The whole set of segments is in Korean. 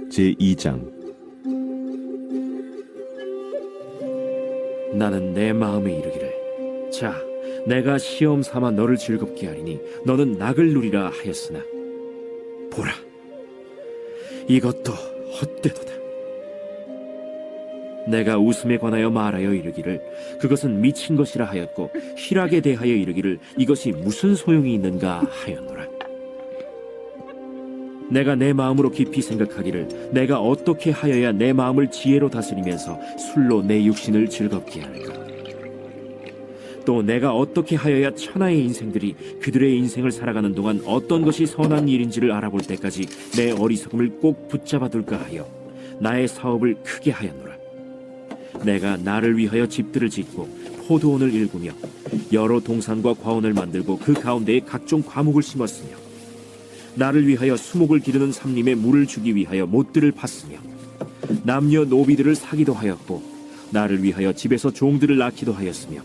제2장. 나는 내 마음에 이르기를, 자, 내가 시험 삼아 너를 즐겁게 하리니 너는 낙을 누리라 하였으나 보라, 이것도 헛되도다. 내가 웃음에 관하여 말하여 이르기를 그것은 미친 것이라 하였고, 희락에 대하여 이르기를 이것이 무슨 소용이 있는가 하였노라. 내가 내 마음으로 깊이 생각하기를 내가 어떻게 하여야 내 마음을 지혜로 다스리면서 술로 내 육신을 즐겁게 할까? 또 내가 어떻게 하여야 천하의 인생들이 그들의 인생을 살아가는 동안 어떤 것이 선한 일인지를 알아볼 때까지 내 어리석음을 꼭 붙잡아 둘까 하여 나의 사업을 크게 하였노라. 내가 나를 위하여 집들을 짓고 포도원을 일구며 여러 동산과 과원을 만들고 그 가운데에 각종 과목을 심었으며, 나를 위하여 수목을 기르는 삼림에 물을 주기 위하여 못들을 팠으며, 남녀 노비들을 사기도 하였고 나를 위하여 집에서 종들을 낳기도 하였으며,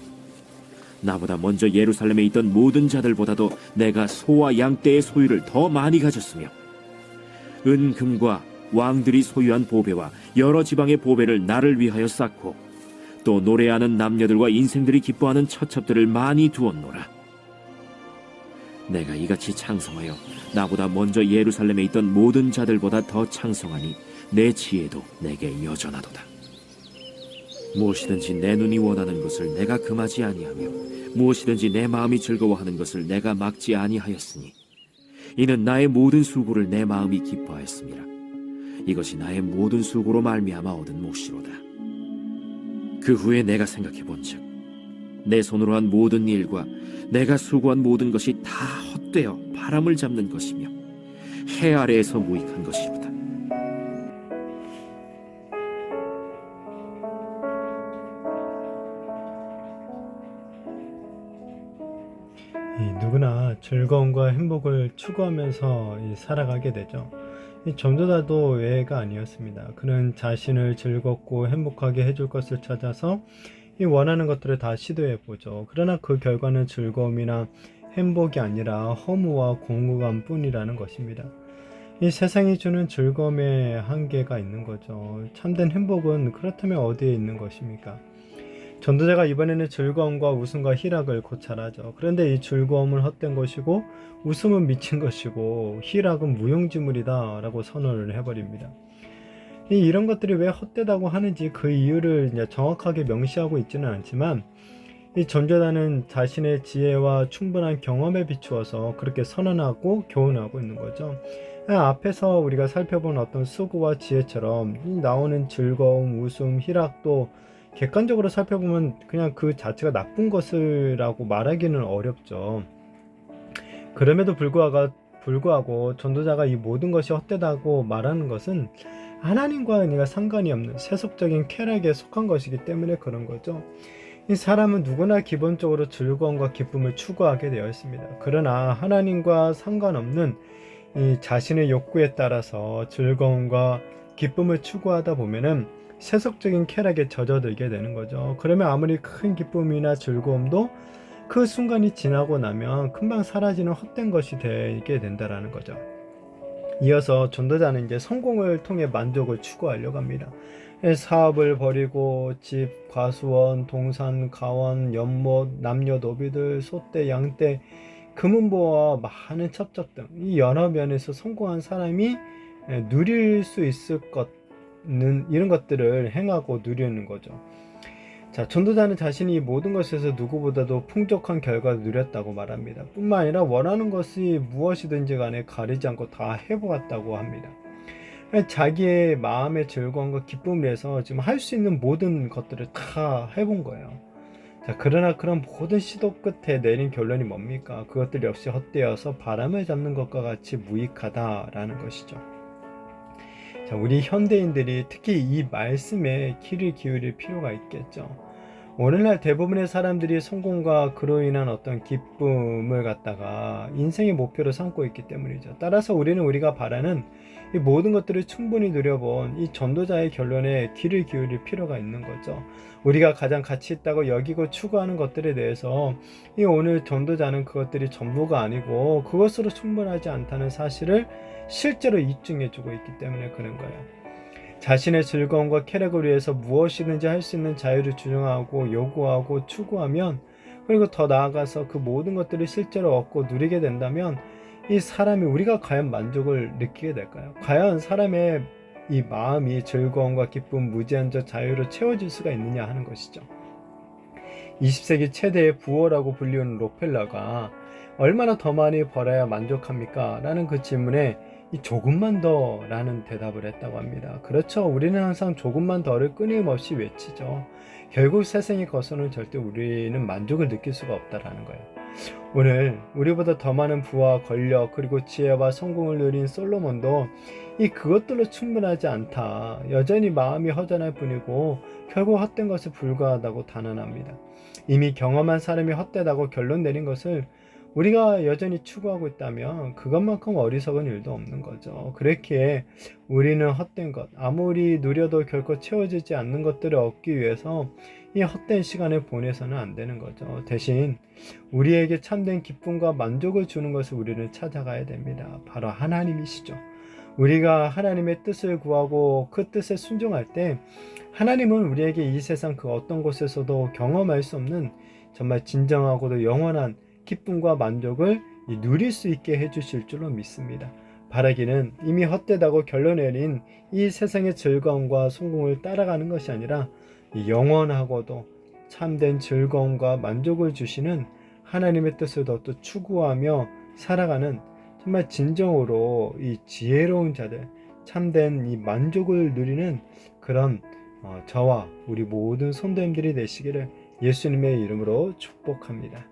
나보다 먼저 예루살렘에 있던 모든 자들보다도 내가 소와 양떼의 소유를 더 많이 가졌으며, 은금과 왕들이 소유한 보배와 여러 지방의 보배를 나를 위하여 쌓고, 또 노래하는 남녀들과 인생들이 기뻐하는 처첩들을 많이 두었노라. 내가 이같이 창성하여 나보다 먼저 예루살렘에 있던 모든 자들보다 더 창성하니 내 지혜도 내게 여전하도다. 무엇이든지 내 눈이 원하는 것을 내가 금하지 아니하며 무엇이든지 내 마음이 즐거워하는 것을 내가 막지 아니하였으니, 이는 나의 모든 수고를 내 마음이 기뻐하였습니다. 이것이 나의 모든 수고로 말미암아 얻은 몫이로다. 그 후에 내가 생각해 본즉, 내 손으로 한 모든 일과 내가 수고한 모든 것이 다 헛되어 바람을 잡는 것이며 해 아래에서 무익한 것이로다. 누구나 즐거움과 행복을 추구하면서 살아가게 되죠. 이 전도자도 외가 아니었습니다. 그는 자신을 즐겁고 행복하게 해줄 것을 찾아서 이 원하는 것들을 다 시도해 보죠. 그러나 그 결과는 즐거움이나 행복이 아니라 허무와 공허감 뿐이라는 것입니다. 이 세상이 주는 즐거움에 한계가 있는 거죠. 참된 행복은 그렇다면 어디에 있는 것입니까? 전도자가 이번에는 즐거움과 웃음과 희락을 고찰하죠. 그런데 이 즐거움은 헛된 것이고 웃음은 미친 것이고 희락은 무용지물이다 라고 선언을 해버립니다. 이런 것들이 왜 헛되다고 하는지 그 이유를 이제 정확하게 명시하고 있지는 않지만, 이 전도자는 자신의 지혜와 충분한 경험에 비추어서 그렇게 선언하고 교훈하고 있는 거죠. 앞에서 우리가 살펴본 어떤 수고와 지혜처럼 나오는 즐거움, 웃음, 희락도 객관적으로 살펴보면 그냥 그 자체가 나쁜 것이라고 말하기는 어렵죠. 그럼에도 불구하고 전도자가 이 모든 것이 헛되다고 말하는 것은 하나님과 상관이 없는 세속적인 쾌락에 속한 것이기 때문에 그런 거죠. 이 사람은 누구나 기본적으로 즐거움과 기쁨을 추구하게 되어 있습니다. 그러나 하나님과 상관없는 이 자신의 욕구에 따라서 즐거움과 기쁨을 추구하다 보면은 세속적인 쾌락에 젖어들게 되는 거죠. 그러면 아무리 큰 기쁨이나 즐거움도 그 순간이 지나고 나면 금방 사라지는 헛된 것이 되게 된다라는 거죠. 이어서 전도자는 이제 성공을 통해 만족을 추구하려고 합니다. 사업을 벌이고 집, 과수원, 동산, 가원, 연못, 남녀 노비들, 소떼, 양떼, 금은보와 많은 첩적 등 이 여러 면에서 성공한 사람이 누릴 수 있을 것는 이런 것들을 행하고 누리는 거죠. 자, 전도자는 자신이 모든 것에서 누구보다도 풍족한 결과를 누렸다고 말합니다. 뿐만 아니라 원하는 것이 무엇이든지 간에 가리지 않고 다 해보았다고 합니다. 자기의 마음의 즐거움과 기쁨을 위해서 지금 할 수 있는 모든 것들을 다 해본 거예요. 자, 그러나 그런 모든 시도 끝에 내린 결론이 뭡니까? 그것들 역시 헛되어서 바람을 잡는 것과 같이 무익하다라는 것이죠. 자, 우리 현대인들이 특히 이 말씀에 귀를 기울일 필요가 있겠죠. 오늘날 대부분의 사람들이 성공과 그로 인한 어떤 기쁨을 갖다가 인생의 목표로 삼고 있기 때문이죠. 따라서 우리는 우리가 바라는 이 모든 것들을 충분히 누려본 이 전도자의 결론에 귀를 기울일 필요가 있는 거죠. 우리가 가장 가치 있다고 여기고 추구하는 것들에 대해서 이 오늘 전도자는 그것들이 전부가 아니고 그것으로 충분하지 않다는 사실을 실제로 입증해주고 있기 때문에 그런 거예요. 자신의 즐거움과 쾌락을 위해서 무엇이든지 할 수 있는 자유를 주장하고 요구하고 추구하면, 그리고 더 나아가서 그 모든 것들을 실제로 얻고 누리게 된다면 이 사람이, 우리가 과연 만족을 느끼게 될까요? 과연 사람의 이 마음이 즐거움과 기쁨, 무제한 자유로 채워질 수가 있느냐 하는 것이죠. 20세기 최대의 부호라고 불리우는 록펠러가 얼마나 더 많이 벌어야 만족합니까? 라는 그 질문에 이 조금만 더 라는 대답을 했다고 합니다. 그렇죠. 우리는 항상 조금만 더를 끊임없이 외치죠. 결국 세상의 것으로는 절대 우리는 만족을 느낄 수가 없다라는 거예요. 오늘 우리보다 더 많은 부와 권력 그리고 지혜와 성공을 누린 솔로몬도 이 그것들로 충분하지 않다, 여전히 마음이 허전할 뿐이고 결국 헛된 것에 불과하다고 단언합니다. 이미 경험한 사람이 헛되다고 결론 내린 것을 우리가 여전히 추구하고 있다면 그것만큼 어리석은 일도 없는 거죠. 그렇기에 우리는 헛된 것, 아무리 누려도 결코 채워지지 않는 것들을 얻기 위해서 이 헛된 시간을 보내서는 안 되는 거죠. 대신 우리에게 참된 기쁨과 만족을 주는 것을 우리는 찾아가야 됩니다. 바로 하나님이시죠. 우리가 하나님의 뜻을 구하고 그 뜻에 순종할 때 하나님은 우리에게 이 세상 그 어떤 곳에서도 경험할 수 없는 정말 진정하고도 영원한 기쁨과 만족을 누릴 수 있게 해주실 줄로 믿습니다. 바라기는 이미 헛되다고 결론 내린 이 세상의 즐거움과 성공을 따라가는 것이 아니라 영원하고도 참된 즐거움과 만족을 주시는 하나님의 뜻을 더 또 추구하며 살아가는 정말 진정으로 이 지혜로운 자들, 참된 이 만족을 누리는 그런 저와 우리 모든 성도님들이 되시기를 예수님의 이름으로 축복합니다.